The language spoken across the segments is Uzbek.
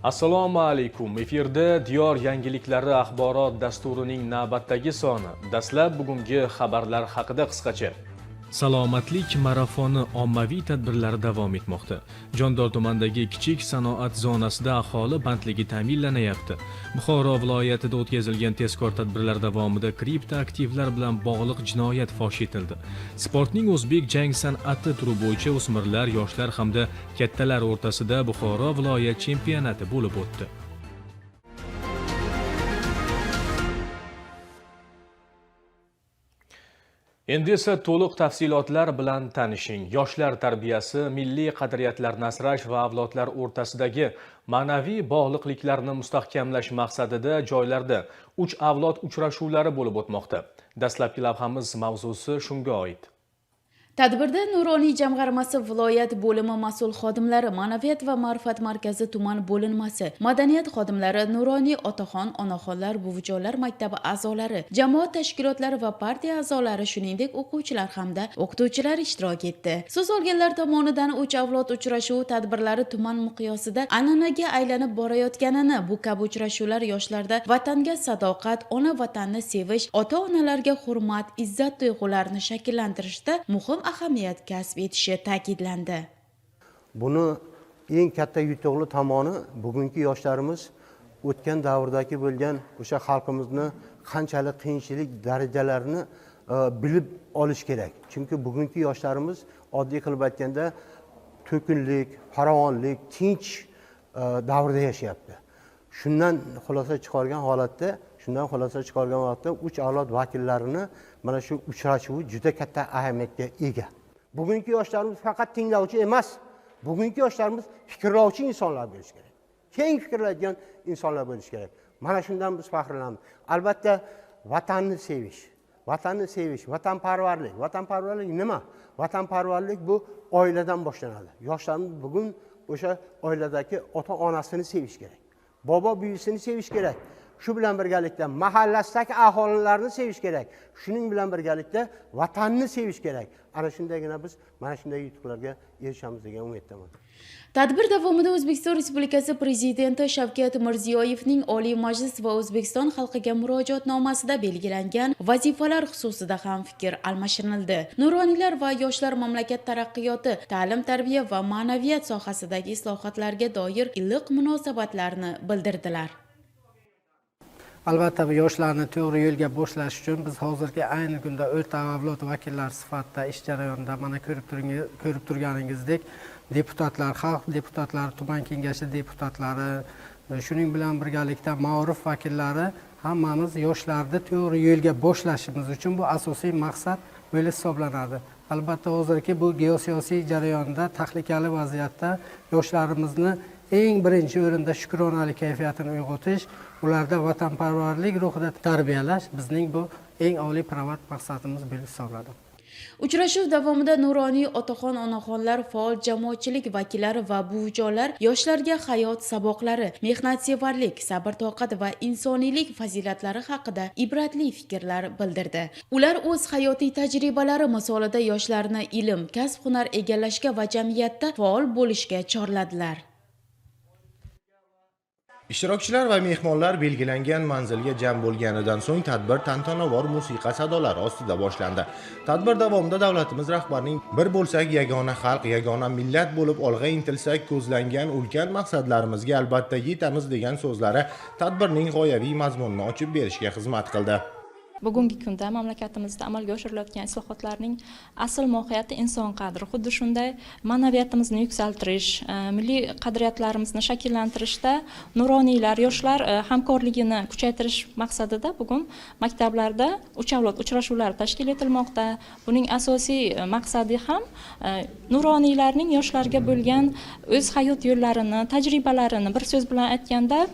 Assalomu alaykum. Efirda Diyor yangiliklari axborot dasturining navbatdagi soni. Dastlab bugungi xabarlar haqida qisqacha. Salomatlik marafoni ommaviy tadbirlari davom etmoqda. Jondor tumanidagi kichik sanoat zonasida aholi bandligi ta'minlanayapti. Buxoro viloyatida o'tkazilgan tezkor tadbirlar davomida kriptoaktivlar bilan bog'liq jinoyat fosh etildi. Sportning o'zbek jang san'ati turi bo'yicha o'smirlar, yoshlar hamda kattalar o'rtasida Buxoro viloyat chempionati bo'lib o'tdi. Endi esa to'liq tafsilotlar bilan tanishing. Yoshlar tarbiyasi, milliy qadriyatlarni asrash va avlodlar o'rtasidagi ma'naviy bog'liqliklarni mustahkamlash maqsadida joylarda 3 avlod uchrashuvlari bo'lib o'tmoqda. Dastlabki lavhamiz mavzusi shunga oid. Tadbirda Nuroniy jamg'armasi viloyat bo'limi mas'ul xodimlari, Ma'naviyat va ma'rifat markazi tuman bo'linmasi, madaniyat xodimlari, Nuroniy otaxon, onaxonlar, buvijonlar maktabi a'zolari, jamoat tashkilotlari va partiya a'zolari, shuningdek o'quvchilar hamda o'qituvchilar ishtirok etdi. So'z olganlar tomonidan 3 avlod uchrashuvi tadbirlari tuman miqyosida an'anaga aylanib borayotganini, bu kabi uchrashuvlar yoshlarda vatanga sadoqat, ona vatanni sevish, ota-onalarga hurmat, izzat tuyg'ularini shakllantirishda muhim ahamiyat kasb etishi ta'kidlandi. Buni eng katta yutuqli tomoni bugungi yoshlarimiz o'tgan davrdagi bo'lgan o'sha xalqimizni qanchalik qiyinchilik darajalarini bilib olish kerak. Chunki bugungi yoshlarimiz oddiy qilib aytganda to'kinlik, farovonlik, tinch davrda yashayapti. Shundan xulosa chiqargan holatda 3 avlod vakillarini mana shu uchrashuvi juda katta ahamiyatga ega. Bugungi yoshlarimiz faqat tinglovchi emas, bugungi yoshlarimiz fikrlovchi insonlar bo'lishi kerak. Keng fikrlaydigan insonlar bo'lishi kerak. Mana shundan biz faxrlanamiz. Albatta vatanni sevish, vatanparvarlik. Vatanparvarlik nima? Vatanparvarlik bu oiladan boshlanadi. Yoshlarimiz bugun o'sha oiladagi ota-onasini sevish kerak. Bobo buvisini sevish kerak. Shu bilan birgalikda mahallasidagi aholilarni sevish kerak. Shuning bilan birgalikda vatanni sevish kerak. Ana shundagina biz mana shunday yutuqlarga erishamiz degan umiddaman. Tadbir davomida O'zbekiston Respublikasi Prezidenti Shavkat Mirziyoyevning Oliy Majlis va O'zbekiston xalqiga murojaatnomasida belgilangan vazifalar xususida ham fikr almashinildi. Nuroniylar va yoshlar mamlakat taraqqiyoti, ta'lim, tarbiya va ma'naviyat sohasidagi islohotlarga doir iliq munosabatlarni bildirdilar. Albatta yoshlarni to'g'ri yo'lga boshlash uchun biz hozirgi ayni kunda o'rta avlod vakillari sifatida ish jarayonida mana ko'rib turganingizdek deputatlar, xalq deputatlari, tuman kengashi deputatlari, shuning bilan birgalikda ma'rif vakillari hammamiz yoshlarni to'g'ri yo'lga boshlashimiz uchun bu asosiy maqsad bo'lib hisoblanadi. Albatta hozirgi bu geosiyosiy jarayonda tahlikali vaziyatda yoshlarimizni eng birinchi o'rinda shukronalik kayfiyatini uyg'otish, ularda vatanparvarlik ruhida tarbiyalash bizning bu eng oliy provat maqsadimiz bo'lib hisoblanadi. Uchrashuv davomida Nuroniy otaxon, onaxonlar, faol jamoatchilik vakillari va buvijonlar yoshlarga hayot saboqlari, mehnatsevarlik, sabr-toqat va insoniylik fazilatlari haqida ibratli fikrlar bildirdi. Ular o'z hayotiy tajribalari misolida yoshlarni ilm, kasb-hunar egallashga va jamiyatda faol bo'lishga chorladilar. Ishtirokchilar va mehmonlar belgilangan manzilga jam bo'lganidan so'ng tadbir tantanavor musiqa sadolari ostida boshlandi. Tadbir davomida davlatimiz rahbarining bir bo'lsak yagona xalq, yagona millat bo'lib olg'a intilsak ko'zlangan ulkan maqsadlarimizga albatta yetamiz degan so'zlari tadbirning g'oyaviy mazmunini ochib berishga xizmat qildi. Bugungi kunda mamlakatimizda amalga oshirilayotgan islohotlarning asl mohiyati inson qadri. Xuddi shunday ma'naviyatimizni yuksaltirish, milliy qadriyatlarimizni shakllantirishda nuroniylar, yoshlar hamkorligini kuchaytirish maqsadida bugun maktablarda 3 avlod uchrashuvlari tashkil etilmoqda. Buning asosiy maqsadi ham nuroniylarning yoshlarga bo'lgan o'z hayot yo'llarini, tajribalarini, bir so'z bilan aytganda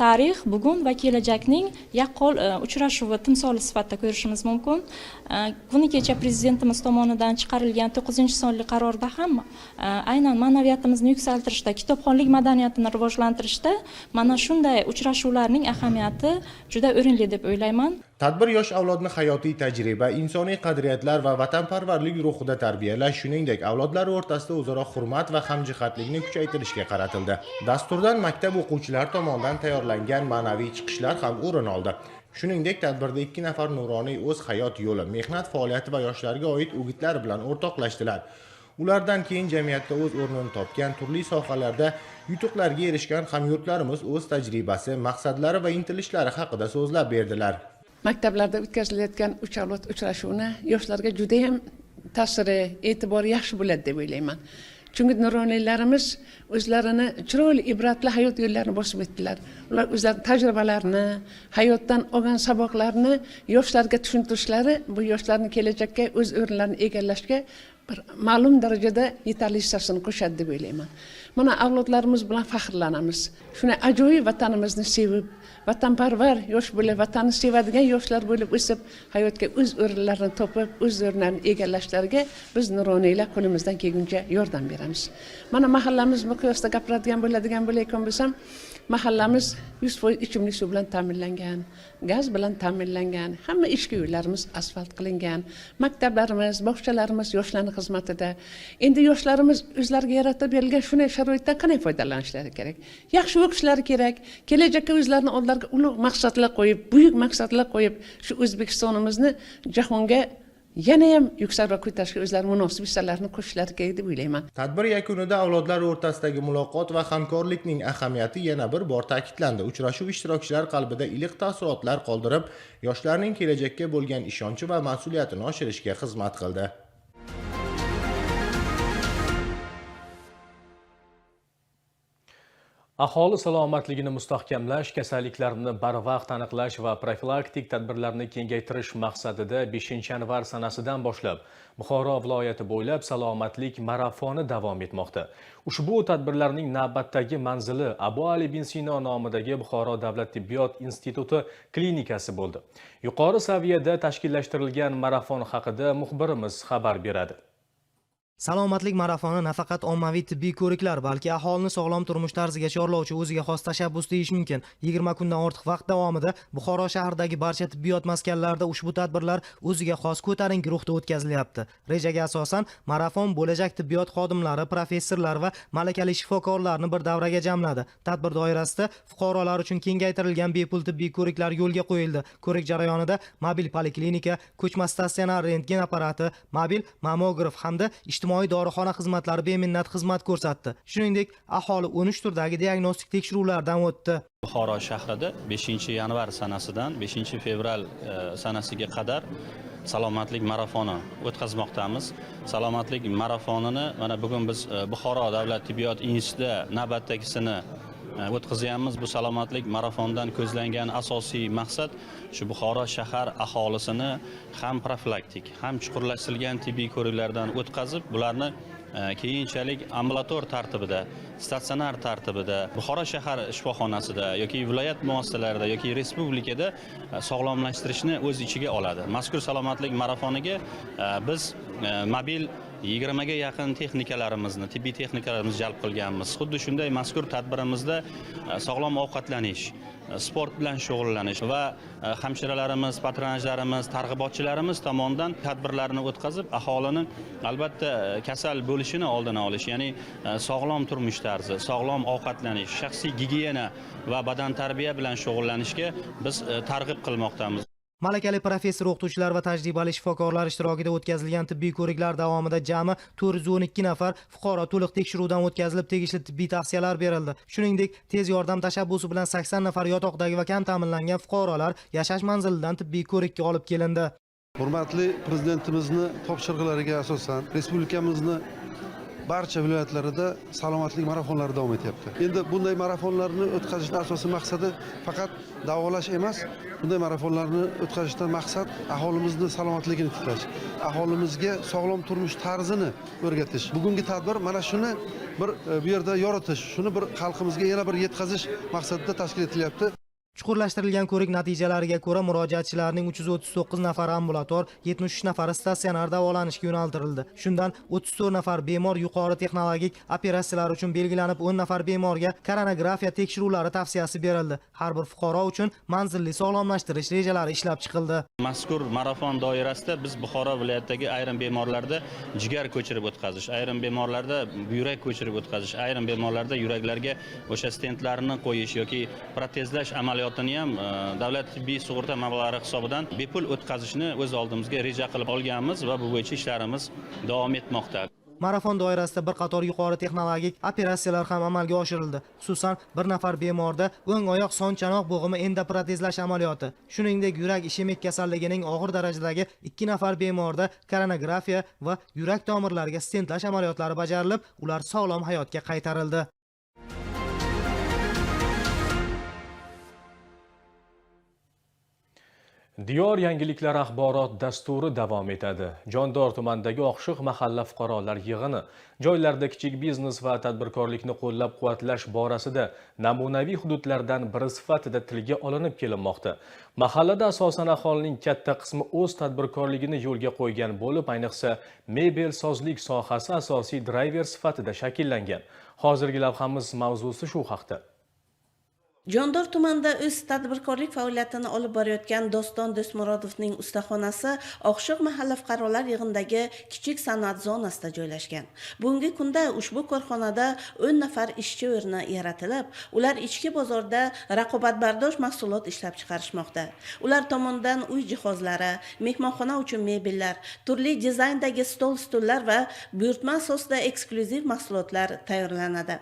tarix, bugun va kelajakning yaqqol uchrashuvi timsoli sifatida ko'rishimiz mumkin. Kuni kecha prezidentimiz tomonidan chiqarilgan 9-sonli qarorda ham aynan ma'naviyatimizni yuksaltirishda, kitobxonlik madaniyatini rivojlantirishda mana shunday uchrashuvlarning ahamiyati juda o'rinli deb o'ylayman. Tadbir yosh avlodni hayotiy tajriba, insoniy qadriyatlar va vatanparvarlik ruhida tarbiyalash, shuningdek, avlodlar o'rtasida o'zaro hurmat va hamjihatlikni kuchaytirishga qaratildi. Dasturdan maktab o'quvchilari tomonidan tayyorlangan ma'naviy chiqishlar ham o'rin oldi. Shuningdek, tadbirda 2 nafar nuroniy o'z hayot yo'li, mehnat faoliyati va yoshlarga oid o'gitlar bilan o'rtoqlashdilar. Ulardan keyin jamiyatda o'z o'rnini topgan, turli sohalarda yutuqlarga erishgan hamyurtlarimiz o'z tajribasi, maqsadlari va intilishlari haqida so'zlab berdilar. Maktablarda o'tkazilayotgan uch avlod uchrashuvini yoshlarga juda ham ta'siri, e'tibori yaxshi bo'ladi deb o'ylayman. Chunki nuroniylarimiz o'zlarini chiroyli ibratli hayot yo'llarini bosib o'tdilar. Ular o'zlarining tajribalarini, hayotdan olgan saboqlarini yoshlarga tushuntirishlari bu yoshlarning kelajakka o'z o'rinlarini egallashga bir ma'lum darajada yetarli hissasini qo'shadi deb o'ylayman. Mana avlodlarimiz bilan faxrlanamiz. Shunday ajoyib vatanimizni sevib, vatanparvar yosh bo'lib, vatanni sevadigan yoshlar bo'lib o'sib, hayotga o'z o'rinlarini topib, o'z o'rnlarini egallashlariga biz nuroniylar qo'limizdan kelguncha yordam beramiz. Mana mahallamiz miqyosida gapiradigan bo'lsam, mahallamiz 100% ichimlik suv bilan ta'minlangan, gaz bilan ta'minlangan, hamma ichki uylarimiz asfalt qilingan, maktablarimiz, bog'chalarimiz yoshlarning xizmatida. Endi yoshlarimiz o'zlariga yaratib berilgan shunday sharoitdan qanday foydalanishlari kerak? Yaxshi o'qishlari kerak, kelajakka o'zlarining oldilariga ulug' maqsadlar qo'yib, buyuk maqsadlar qo'yib, shu O'zbekistonimizni jahonga yana ham yuksakroq ko'tarishga o'zlari munosib hissalarni qo'shishlari kerak deb o'ylayman. Tadbir yakunida avlodlar o'rtasidagi muloqot va hamkorlikning ahamiyati yana bir bor ta'kidlandi. Uchrashuv ishtirokchilari qalbida iliq taassurotlar qoldirib, yoshlarning kelajakka bo'lgan ishonchi va mas'uliyatini oshirishga xizmat qildi. Aholi salomatligini mustahkamlash, kasalliklarni barvaqt aniqlash va profilaktik tadbirlarni kengaytirish maqsadida 5-yanvar sanasidan boshlab Buxoro viloyati bo'ylab salomatlik marafoni davom etmoqda. Ushbu tadbirlarning navbatdagi manzili Abu Ali bin Sino nomidagi Buxoro davlat tibbiyot instituti klinikasi bo'ldi. Yuqori saviyada tashkillashtirilgan marafon haqida muxbirimiz xabar beradi. Salomatlik marafoni nafaqat ommaviy tibbiy ko'riklar, balki aholini sog'lom turmush tarziga chorlovchi o'ziga xos tashabbus deyish mumkin. 20 kundan ortiq vaqt davomida Buxoro shahridagi barcha tibbiyot maskanlarida ushbu tadbirlar o'ziga xos ko'tarinki ruhda o'tkazilyapti. Rejaga asosan marafon bo'lajak tibbiyot xodimlari, professorlar va malakali shifokorlarni bir davraga jamladi. Tadbir doirasida fuqarolar uchun kengaytirilgan bepul tibbiy ko'riklar yo'lga qo'yildi. Ko'rik jarayonida mobil poliklinika, ko'chma statsionar rentgen apparati, mobil mammograf hamda ijtimoiy dorixona xizmatlari beminnat xizmat ko'rsatdi. Shuningdek, aholi 13 turdagi diagnostik tekshiruvlardan o'tdi. Buxoro shahrida 5-yanvar sanasidan 5-fevral sanasiga qadar salomatlik marafoni o'tkazmoqdamiz. Salomatlik marafonini mana bugun biz Buxoro davlat tibbiyot institutida navbatdagisini o'tkazyapmiz. Bu salomatlik marafondan ko'zlangan asosiy maqsad shu Buxoro shahar aholisini ham profilaktik, ham chuqurlashtirilgan tibbiy ko'riklardan o'tkazib, bularni keyinchalik ambulator tartibida, statsionar tartibida, Buxoro shahar shifoxonasida yoki viloyat muassasalarida yoki respublikada sog'lomlashtirishni o'z ichiga oladi. Mazkur salomatlik marafoniga biz mobil 20 ga yaqin texnikalarimizni, tibbiy texnikalarimizni jalb qilganmiz. Xuddi shunday mazkur tadbirimizda sog'lom ovqatlanish, sport bilan shug'ullanish va hamshiralarimiz, patronajlarimiz, targ'ibotchilarimiz tomonidan tadbirlarni o'tkazib, aholini albatta kasal bo'lishini oldini olish, ya'ni sog'lom turmush tarzi, sog'lom ovqatlanish, shaxsiy gigiyena va badan tarbiya bilan shug'ullanishga biz targ'ib qilmoqdamiz. Malakali professor, o'qituvchilar va tajribali shifokorlar ishtirokida o'tkazilgan tibbiy ko'riklar davomida jami 412 nafar fuqaro to'liq tekshiruvdan o'tkazilib, tegishli tibbiy tavsiyalar berildi. Shuningdek, tez yordam tashabbusi bilan 80 nafar yotoqdagi va kam ta'minlangan fuqarolar yashash manzilidan tibbiy ko'rikka olib kelindi. Hurmatli prezidentimizni topshiriqlariga asosan respublikamizni barcha viloyatlarida salomatlik marafonlari davom etyapti. Endi bunday marafonlarni o'tkazishning asosiy maqsadi faqat davolash emas, bunday marafonlarni o'tkazishdan maqsad aholimizni salomatligini tiklash, aholimizga sog'lom turmush tarzini o'rgatish. Bugungi tadbir mana shuni bir bu yerda yoritish, shuni bir xalqimizga yana bir yetkazish maqsadida tashkil etilyapti. Chuqurlashtirilgan ko'rik natijalariga ko'ra murojaatchilarning 339 nafari ambulator, 73 nafari statsionar davolanishga yo'naltirildi. Shundan 34 nafar bemor yuqori texnologik operatsiyalar uchun belgilanib, 10 nafar bemorga koronagrafiya tekshiruvlari tavsiyasi berildi. Har bir fuqaro uchun manzilli sog'lomlashtirish rejalari ishlab chiqildi. Mazkur marafon doirasida biz Buxoro viloyatidagi ayrim bemorlarda jigar ko'chirib o'tkazish, ayrim bemorlarda buyrak ko'chirib o'tkazish, ayrim bemorlarda yuraklarga o'sha stentlarni qo'yish yoki protezlash amaliyotini ham davlat tibbiy sug'urta mablag'lari hisobidan bepul o'tkazishni o'z oldimizga reja qilib olganmiz va bu bo'yicha ishlarimiz davom etmoqda. Marafon doirasida bir qator yuqori texnologik operatsiyalar ham amalga oshirildi. Xususan, bir nafar bemorda o'ng oyoq son chanoq bo'g'imi endoprotezlash amaliyoti, shuningdek yurak ishemik kasalligining og'ir darajadagi 2 nafar bemorda koronagrafiya va yurak tomirlariga stentlash amaliyotlari bajarilib, ular sog'lom hayotga qaytarildi. Diyor yangiliklar axborot dasturi davom etadi. Jondor tumanidagi Oqshiq mahalla fuqarolar yig'ini joylarda kichik biznes va tadbirkorlikni qo'llab-quvvatlash borasida namunaviy hududlardan biri sifatida tilga olinib kelinmoqda. Mahallada asosan aholining katta qismi o'z tadbirkorligini yo'lga qo'ygan bo'lib, ayniqsa mebel sozlik sohasi asosiy driver sifatida shakllangan. Hozirgi lavhamiz mavzusi shu haqda. Jondor tumanida o'z tadbirkorlik faoliyatini olib borayotgan Doston Do'stmurodovning ustaxonasi Oqshiq mahalla fuqarolar yig'inidagi kichik sanoat zonasida joylashgan. Bugungi kunda ushbu korxonada 10 nafar ishchi o'rni yaratilib, ular ichki bozorda raqobatbardosh mahsulot ishlab chiqarishmoqda. Ular tomonidan uy jihozlari, mehmonxona uchun mebellar, turli dizayndagi stol-stullar va buyurtma asosida eksklyuziv mahsulotlar tayyorlanadi.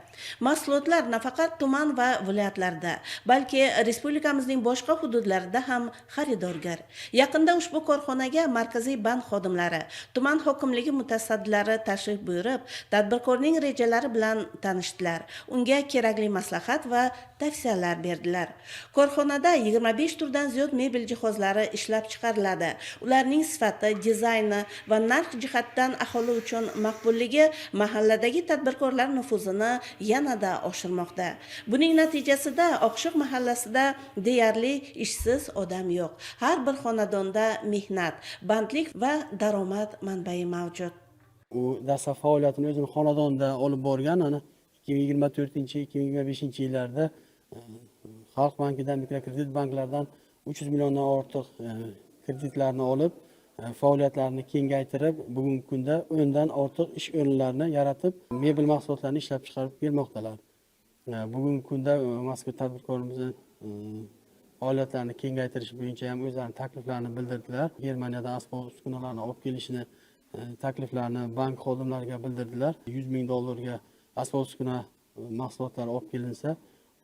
Mahsulotlar nafaqat tuman va viloyatlarda, balki respublikamizning boshqa hududlarida ham xaridorgar. Yaqinda ushbu korxonaga Markaziy bank xodimlari, tuman hokimligi mutasaddilari tashrif buyurib, tadbirkorning rejalari bilan tanishdilar. Unga kerakli maslahat va tavsiyalar berdilar. Korxonada 25 turdan ziyod mebel jihozlari ishlab chiqariladi. Ularning sifati, dizayni va narx jihatdan aholi uchun maqbulligi mahalladagi tadbirkorlar nufuzini yanada oshirmoqda. Buning natijasida Oqshiq mahallasida deyarli ishsiz odam yo'q. Har bir xonadonda mehnat, bandlik va daromad manbai mavjud. U dastlab faoliyatini o'zini xonadonida olib borgan, 2024-2025 yillarda Xalq bankidan, mikrokredit banklardan 300 milliondan ortiq kreditlarni olib, faoliyatlarini kengaytirib, bugungi kunda 10 dan ortiq ish o'rinlarini yaratib, mebel mahsulotlarini ishlab chiqarib kelmoqdalar. Bugungi kunda mazkur tadbirkorimizni faoliyatlarini kengaytirish bo'yicha ham o'zlarining takliflarini bildirdilar. Germaniyadan asbob uskunalarni olib kelishini takliflarini bank xodimlariga bildirdilar. 100 ming dollarga asbob uskuna mahsulotlari olib kelinsa,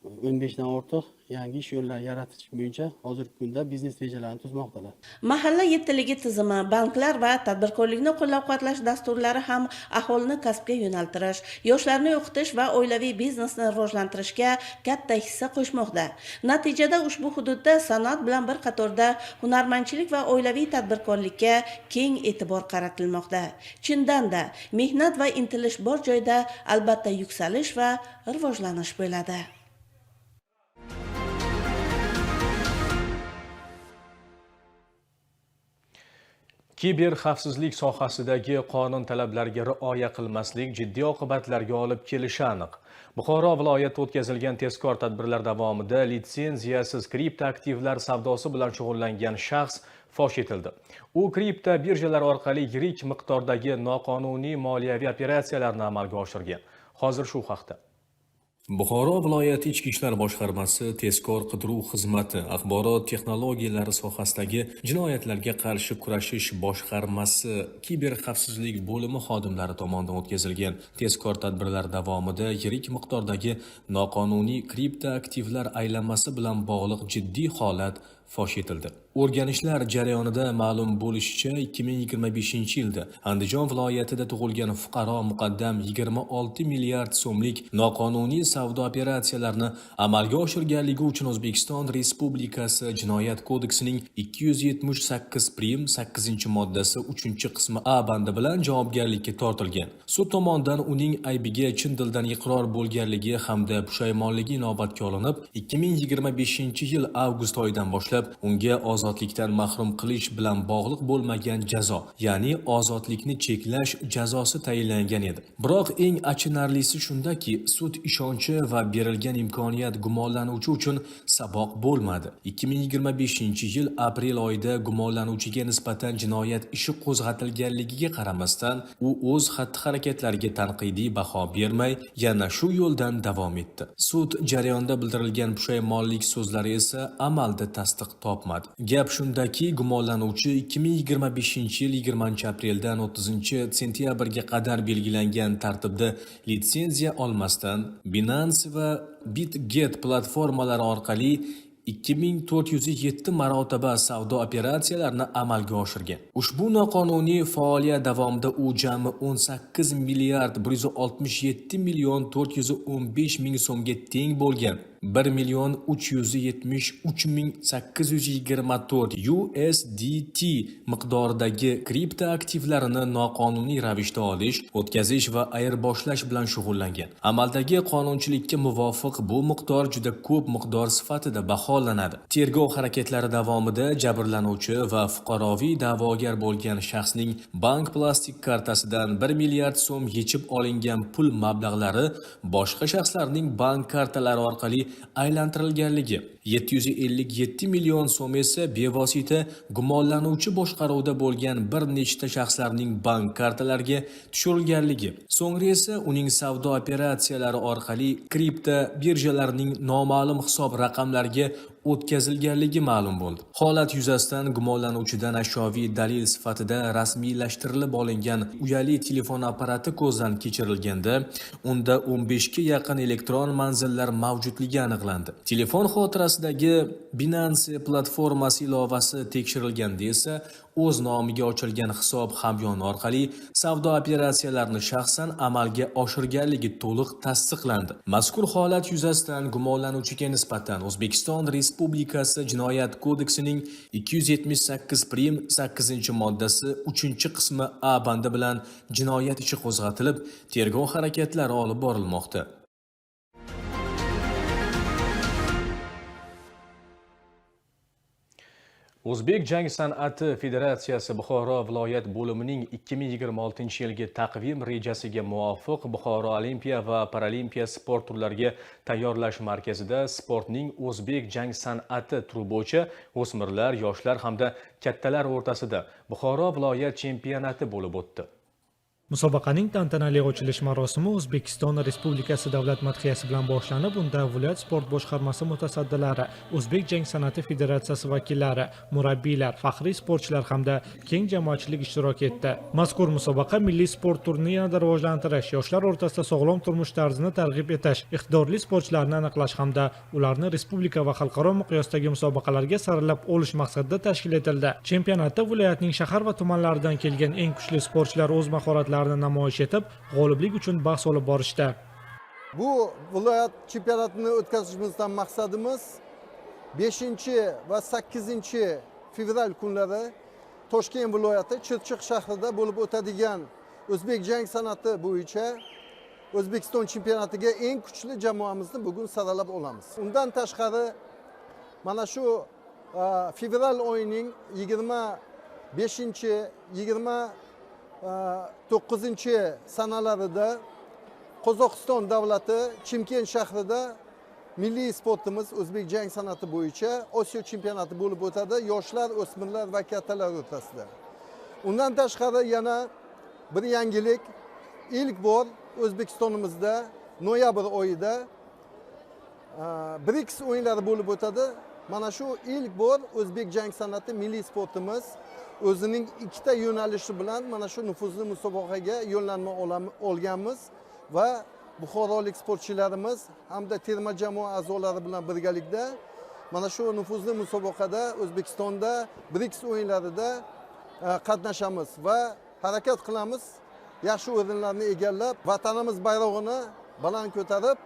15 dan ortiq yangi ish o'rinlari yaratish bo'yicha hozirgi kunda biznes rejalarini tuzmoqdalar. Mahalla yettiligi tizimi, banklar va tadbirkorlikni qo'llab-quvvatlash dasturlari ham aholini kasbga yo'naltirish, yoshlarni o'qitish va oilaviy biznesni rivojlantirishga katta hissa qo'shmoqda. Natijada ushbu hududda sanoat bilan bir qatorda hunarmandchilik va oilaviy tadbirkorlikka keng e'tibor qaratilmoqda. Chindan-da mehnat va intilish bor joyda albatta yuksalish va rivojlanish bo'ladi. Kiber xavfsizlik sohasidagi qonun talablariga rioya qilmaslik jiddiy oqibatlarga olib kelishi aniq. Buxoro viloyatida o'tkazilgan tezkor tadbirlar davomida litsenziyasiz kriptoaktivlar savdosi bilan shug'ullangan shaxs fosh etildi. U kripto birjalar orqali yirik miqdordagi noqonuniy moliyaviy operatsiyalarni amalga oshirgan. Hozir shu haqda. Buxoro viloyati Ichki ishlar boshqarmasi tezkor qidiruv xizmati axborot texnologiyalari sohasidagi jinoyatlarga qarshi kurashish boshqarmasi kiber xavfsizlik bo'limi xodimlari tomonidan o'tkazilgan tezkor tadbirlar davomida yirik miqdordagi noqonuniy kriptoaktivlar aylanmasi bilan bog'liq jiddiy holat fosh etildi. O'rganishlar jarayonida ma'lum bo'lishicha, 2025-yilda Andijon viloyatida tug'ilgan fuqaro muqaddam 26 milliard so'mlik noqonuniy savdo operatsiyalarini amalga oshirganligi uchun O'zbekiston Respublikasi Jinoyat kodeksining 278 prim 8-moddasi 3-qismi A bandi bilan javobgarlikka tortilgan. Sud tomonidan uning aybiga chin dildan iqror bo'lganligi hamda pushaymonligi inobatga olinib, 2025-yil avgust oyidan boshlab unga ozodlikdan mahrum qilish bilan bog'liq bo'lmagan jazo, ya'ni ozodlikni cheklash jazosi tayinlangan edi. Biroq eng achinarlisi shundaki, sud ishonchi va berilgan imkoniyat gumonlanuvchi uchun saboq bo'lmadi. 2025-yil aprel oyida gumonlanuvchiga nisbatan jinoyat ishi qo'zg'atilganligiga qaramasdan, u o'z xatti-harakatlariga tanqidiy baho bermay, yana shu yo'ldan davom etdi. Sud jarayonida bildirilgan pushaymonlik so'zlari esa amalda tasdiq topmadi. Gap shundaki, gumonlanuvchi 2025-yil 20-apreldan 30-sentyabrga qadar belgilangan tartibda litsenziya olmasdan Binance va Bitget platformalari orqali 2407 marotaba savdo operatsiyalarini amalga oshirgan. Ushbu noqonuniy faoliyat davomida u jami 18 milliard 167 million 415 ming so'mga teng bo'lgan 1,373,824 USDT miqdoridagi kripto aktivlarini noqonuniy ravishda olish, o'tkazish va ayirboshlash bilan shug'ullangan. Amaldagi qonunchilikka muvofiq bu miqdor juda ko'p miqdor sifatida baholanadi. Tergov harakatlari davomida jabrlanuvchi va fuqaroviy da'vogar bo'lgan shaxsning bank plastik kartasidan 1 milliard so'm yechib olingan pul mablag'lari boshqa shaxslarning bank kartalari orqali aylantirilganligi, 757 million so'm esa bevosita gumonlanuvchi boshqaruvda bo'lgan bir nechta shaxslarning bank kartalariga tushirilganligi, so'ngra esa uning savdo operatsiyalari orqali kripto birjalarning noma'lum hisob raqamlariga o'tkazilganligi ma'lum bo'ldi. Holat yuzasidan gumonlanuvchidan ashyoviy dalil sifatida rasmiylashtirilib olingan uyali telefon apparati ko'zdan kechirilganda, unda 15 ga yaqin elektron manzillar mavjudligi aniqlandi. Telefon xotirasidagi Binance platformasi ilovasi tekshirilganda esa o'z nomiga ochilgan hisob hamyon orqali savdo operatsiyalarini shaxsan amalga oshirganligi to'liq tasdiqlandi. Mazkur holat yuzasidan gumonlanuvchiga nisbatan O'zbekiston Respublikasi Jinoyat kodeksining 278 prim 8-moddasi 3-qismi A bandi bilan jinoyat ishi qo'zg'atilib, tergov harakatlari olib borilmoqda. O'zbek jang san'ati federatsiyasi Buxoro viloyat bo'limining 2026-yilgi taqvim rejasiga muvofiq Buxoro Olimpiya va Paralimpiya sport turlariga tayyorlash markazida sportning o'zbek jang san'ati turi bo'yicha o'smirlar, yoshlar hamda kattalar o'rtasida Buxoro viloyat chempionati bo'lib o'tdi. Musobaqaning tantanali ochilish marosimi O'zbekiston Respublikasi davlat madhiyasi bilan boshlanib, unda viloyat sport boshqarmasi mutasaddilari, O'zbek jang san'ati federatsiyasi vakillari, murabbiylar, faxriy sportchilar hamda keng jamoatchilik ishtirok etdi. Mazkur musobaqa milliy sport turini yanada rivojlantirish, yoshlar o'rtasida sog'lom turmush tarzini targ'ib etish, iqtidorli sportchilarni aniqlash hamda ularni respublika va xalqaro miqyosdagi musobaqalarga saralab olish maqsadida tashkil etildi. Chempionatda viloyatning shahar va tumanlaridan kelgan eng kuchli sportchilar o'z mahoratlarini namoyish etib, g'oliblik uchun bahs olib borishdi. Bu viloyat chempionatini o'tkazishimizdan maqsadimiz 5 va 8 fevral kunlari Toshkent viloyati Chirchiq shahrida bo'lib o'tadigan o'zbek jang san'ati bo'yicha O'zbekiston chempionatiga eng kuchli jamoamizni bugun saralab olamiz. Undan tashqari mana shu fevral oyining 25, 29 sanalarida Qozog'iston davlati Chimkent shahrida milliy sportimiz o'zbek jang san'ati bo'yicha Osiyo chempionati bo'lib o'tadi, yoshlar, o'smirlar va kattalar o'rtasida. Undan tashqari yana bir yangilik, ilk bor O'zbekistonimizda noyabr oyida BRICS o'yinlari bo'lib o'tadi. Mana shu ilk bor o'zbek jang san'ati milliy sportimiz o'zining ikkita yo'nalishi bilan mana shu nufuzli musobaqaga yo'llanma olganmiz va buxorolik sportchilarimiz hamda terma jamoa a'zolari bilan birgalikda mana shu nufuzli musobaqada O'zbekistonda BRICS o'yinlarida qatnashamiz va harakat qilamiz, yaxshi o'rinlarni egallab, vatanimiz bayrog'ini baland ko'tarib,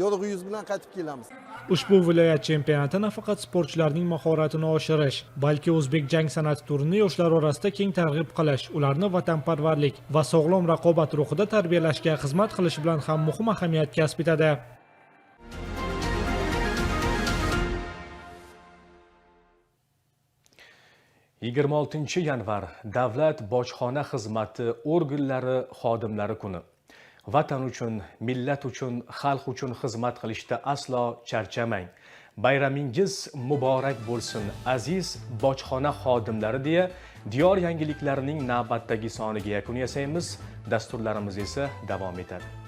yorug' yuz bilan qaytib kelamiz. Ushbu viloyat chempionati nafaqat sportchilarning mahoratini oshirish, balki o'zbek jang san'ati turini yoshlar orasida keng targ'ib qilish, ularni vatanparvarlik va sog'lom raqobat ruhida tarbiyalashga xizmat qilish bilan ham muhim ahamiyat kasb etadi. Yigirma 6 yanvar Davlat bojxona xizmati organlari xodimlari kuni. Vatan uchun, millat uchun, xalq uchun xizmat qilishda aslo charchamang. Bayramingiz muborak bo'lsin, aziz bojxona xodimlari deya diyor yangiliklarining navbatdagi soniga yakun yasaymiz. Dasturlarimiz esa davom etadi.